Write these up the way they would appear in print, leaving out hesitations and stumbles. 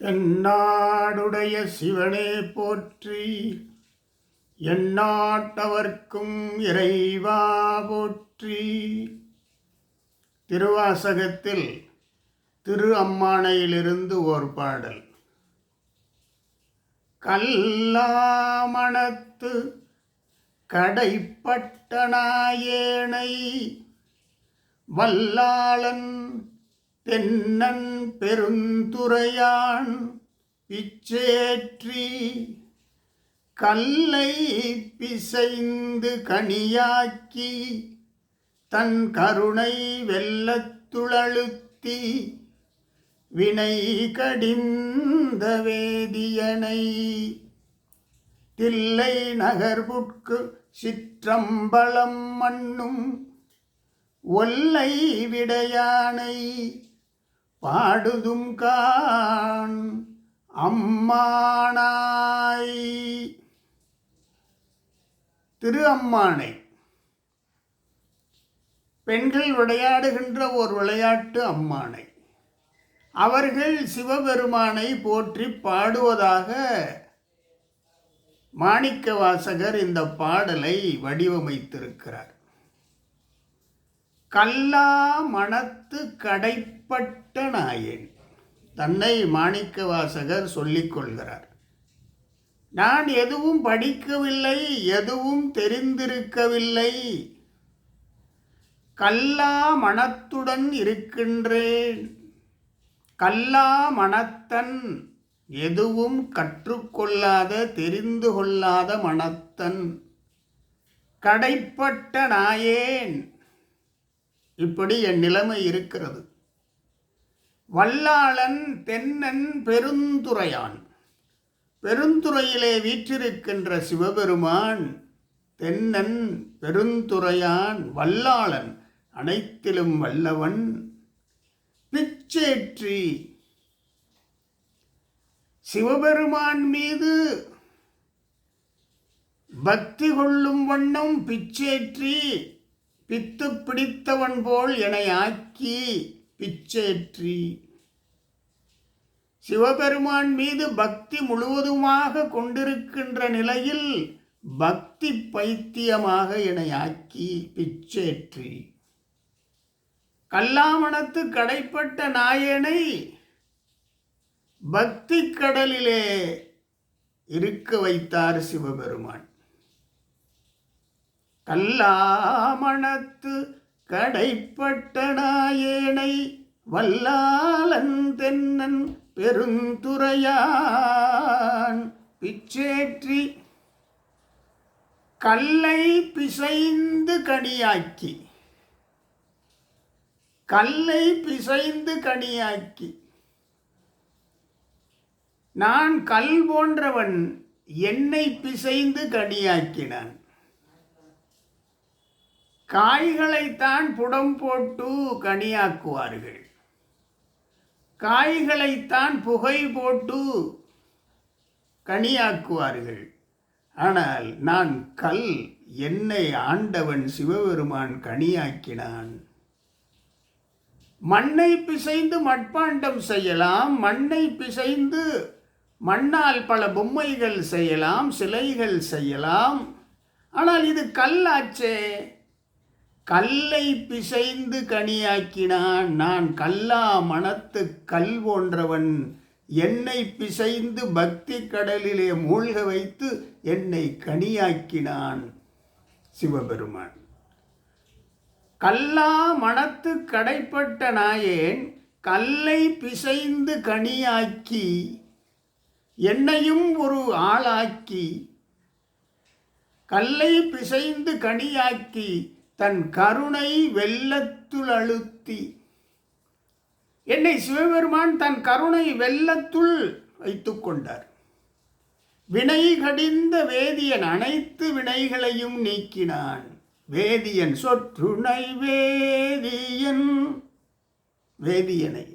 தென்னாடுடைய சிவனே போற்றி, எந்நாட்டவர்க்கும் இறைவா போற்றி. திருவாசகத்தில் திரு அம்மானையிலிருந்து ஓர் பாடல். கல்லாமணத்து கடைப்பட்ட நாயேனை வல்லாளன் தென்னன் பெருந்துரையான் பிச்சேற்றி கல்லை பிசைந்து கனியாக்கி தன் கருணை வெள்ளத்துழலுத்தி வினை கடிந்த வேதியனை தில்லை நகர்வுட்கு சிற்றம்பலம் மண்ணும் ஒல்லை விடையானை பாடுதும் கான் அம்மானாய். திரு அம்மானை பெண்கள் விளையாடுகின்ற ஒரு விளையாட்டு அம்மானை. அவர்கள் சிவபெருமானை போற்றி பாடுவதாக மாணிக்கவாசகர் இந்த பாடலை வடிவமைத்திருக்கிறார். கல்லா மணத்து கடைப்பட்ட நாயேன், தன்னை மாணிக்கவாசகர் சொல்லிக் கொள்கிறார். நான் எதுவும் படிக்கவில்லை, எதுவும் தெரிந்திருக்கவில்லை, கல்லா மனத்துடன் இருக்கின்றேன். கல்லா மனத்தன், எதுவும் கற்றுக்கொள்ளாத தெரிந்து கொள்ளாத மனத்தன். கடைப்பட்ட நாயேன், இப்படி என் நிலைமை இருக்கிறது. வல்லாளன் தென்னன் பெருந்துரையான், பெருந்துறையிலே வீற்றிருக்கின்ற சிவபெருமான் தென்னன் பெருந்துரையான் வல்லாளன், அனைத்திலும் வல்லவன். பிச்சேற்றி, சிவபெருமான் மீது பக்தி கொள்ளும் வண்ணம் பிச்சேற்றி பித்து பிடித்தவன் போல் என்னை ஆக்கி பிச்சேற்றி. சிவபெருமான் மீது பக்தி முழுவதுமாக கொண்டிருக்கின்ற நிலையில் பக்தி பைத்தியமாக என்னை ஆக்கி பிச்சேற்றி. கல்லாமணத்து கடைப்பட்ட நாயனை பக்தி கடலிலே இருக்க வைத்தார் சிவபெருமான். கல்லாமணத்து கடைப்பட்ட நாயேனை வல்லாளன் தென்னன் பெருந்துரையான் பிச்சேற்றி கல்லை பிசைந்து கனியாக்கி, கல்லை பிசைந்து கனியாக்கி. நான் கல் போன்றவன், என்னை பிசைந்து கனியாக்கினான். காய்களைத்தான் புடம் போட்டு கனியாக்குவார்கள், காய்களைத்தான் புகை போட்டு கனியாக்குவார்கள். ஆனால் நான் கல், என்னை ஆண்டவன் சிவபெருமான் கனியாக்கினான். மண்ணை பிசைந்து மட்பாண்டம் செய்யலாம், மண்ணை பிசைந்து மண்ணால் பல பொம்மைகள் செய்யலாம், சிலைகள் செய்யலாம். ஆனால் இது கல்லாச்சே, கல்லை பிசைந்து கனியாக்கினான். நான் கல்லா மனத்து கல் போன்றவன், என்னை பிசைந்து பக்தி கடலிலே மூழ்க வைத்து என்னை கனியாக்கினான் சிவபெருமான். கல்லா மனத்து கடைப்பட்ட நாயேன் கல்லை பிசைந்து கனியாக்கி என்னையும் ஒரு ஆளாக்கி, கல்லை பிசைந்து கனியாக்கி தன் கருணை வெள்ளத்துள் அழுத்தி. என்னை சிவபெருமான் தன் கருணை வெள்ளத்துள் வைத்து கொண்டார். வினை கடிந்த வேதியன், அனைத்து வினைகளையும் நீக்கினான். வேதியன் சொற்றுணை வேதியன், வேதியனை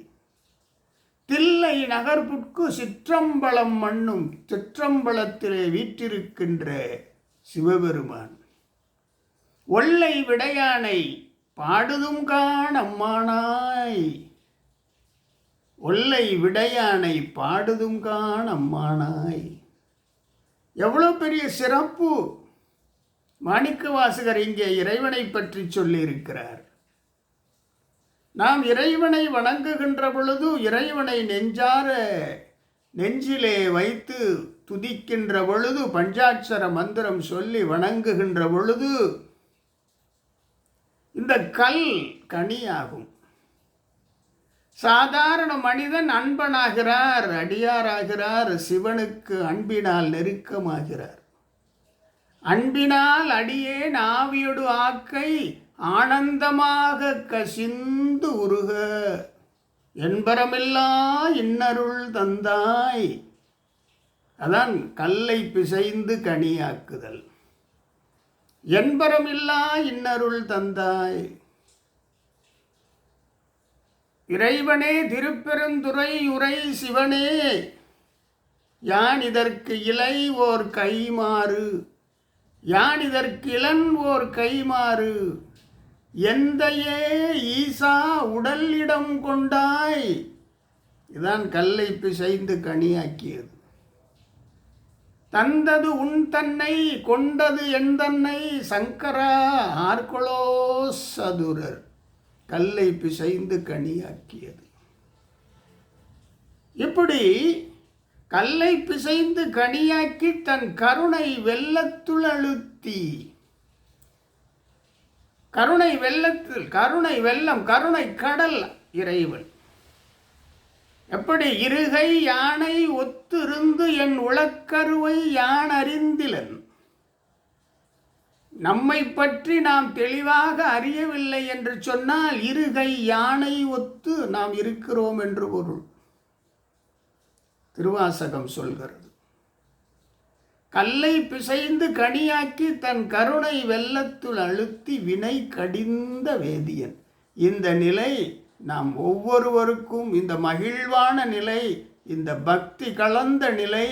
தில்லை நகர்வுட்கு சிற்றம்பலம் மண்ணும், சிற்றம்பலத்திலே வீற்றிருக்கின்ற சிவபெருமான் ஒல்லை விடையானை பாடுதும் காண் அம்மானாய். ஒல்லை விடையானை பாடுதும் காண் அம்மானாய். எவ்வளோ பெரிய சிறப்பு! மாணிக்கவாசகர் இங்கே இறைவனை பற்றி சொல்லியிருக்கிறார். நாம் இறைவனை வணங்குகின்ற பொழுது, இறைவனை நெஞ்சிலே வைத்து துதிக்கின்ற பொழுது, பஞ்சாட்சர மந்திரம் சொல்லி வணங்குகின்ற பொழுது இந்த கல் கனியாகும். சாதாரண மனிதன் அன்பனாகிறார், அடியாராகிறார், சிவனுக்கு அன்பினால் நெருக்கமாகிறார். அன்பினால் அடியேன் ஆவியொடு ஆக்கை ஆனந்தமாக கசிந்து உருக என்பரமில்லா இன்னருள் தந்தாய். அதான் கல்லை பிசைந்து கனியாக்குதல். என்பரமில்லா இன்னருள் தந்தாய். இறைவனே திருப்பெருந்துறை உரை சிவனே, யான் இதற்கு இலை ஓர் கைமாறு, யான் இதற்கு இளன் ஓர் கைமாறு, எந்தையே ஈசா உடல் இடம் கொண்டாய். இதான் கல்லை பிசைந்து கனியாக்கியது. தந்தது உன் தன்னை, கொண்டது என் தன்னை, சங்கரா ஆர்கொலோ சதுரர். கல்லை பிசைந்து கனியாக்கியது. இப்படி கல்லை பிசைந்து கனியாக்கி தன் கருணை வெள்ளத்துள் அழுத்தி, கருணை வெள்ளத்தில், கருணை வெள்ளம், கருணை கடல் இறைவன். எப்படி இருகை யானை ஒத்திருந்து என் உளக்கருவை யான் அறிந்திலன். நம்மை பற்றி நாம் தெளிவாக அறியவில்லை என்று சொன்னால் இருகை யானை ஒத்து நாம் இருக்கிறோம் என்று பொருள். திருவாசகம் சொல்கிறது. கல்லை பிசைந்து கனியாக்கி தன் கருணை வெள்ளத்துள் அழுத்தி வினை கடிந்த வேதியன். இந்த நிலை நாம் ஒவ்வொருவருக்கும், இந்த மகிழ்வான நிலை, இந்த பக்தி கலந்த நிலை,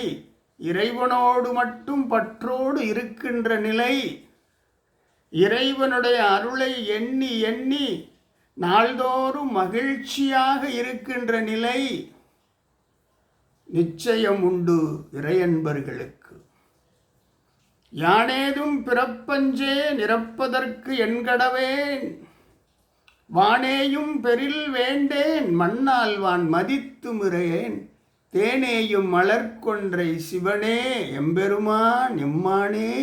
இறைவனோடு மட்டும் பற்றோடு இருக்கின்ற நிலை, இறைவனுடைய அருளை எண்ணி எண்ணி நாள்தோறும் மகிழ்ச்சியாக இருக்கின்ற நிலை நிச்சயம் உண்டு இறையன்பர்களுக்கு. யானேதும் பிறப்பஞ்சே நிரப்பதற்கு என்கடவேன், வானேயும் பெரில் வேண்டேன் மண்ணால் வான் மதித்து முறையேன், தேனேயும் மலர்கொன்றை சிவனே எம்பெருமான் எம்மானே,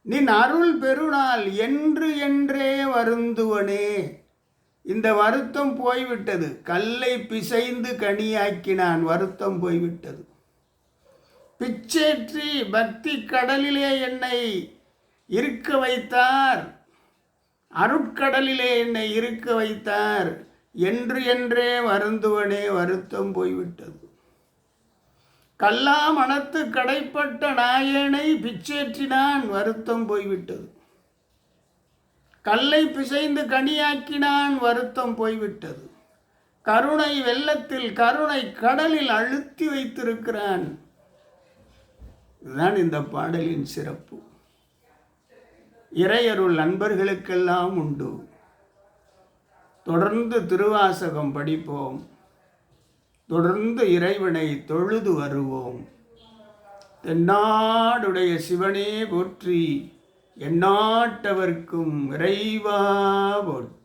நின் அருள் பெருநாள் என்று என்றே வருந்துவனே. இந்த வருத்தம் போய்விட்டது. கல்லை பிசைந்து கனியாக்கினான், வருத்தம் போய்விட்டது. பிச்சேற்றி பக்தி கடலிலே என்னை இருக்க வைத்தார், அருட்கடலிலே என்னை இருக்க வைத்தார், என்று என்றே வருந்துவனே, வருத்தம் போய்விட்டது. கல்லா மனத்து கடைப்பட்ட நாயனை பிச்சேற்றினான், வருத்தம் போய்விட்டது. கல்லை பிசைந்து கனியாக்கினான், வருத்தம் போய்விட்டது. கருணை வெள்ளத்தில், கருணை கடலில் அழுத்தி வைத்திருக்கிறான். இதுதான் இந்த பாடலின் சிறப்பு. இறையருள் நண்பர்களுக்கெல்லாம் உண்டு. தொடர்ந்து திருவாசகம் படிப்போம், தொடர்ந்து இறைவனை தொழுது வருவோம். தென்னாடுடைய சிவனே போற்றி, எந்நாட்டவர்க்கும் இறைவா போற்றி.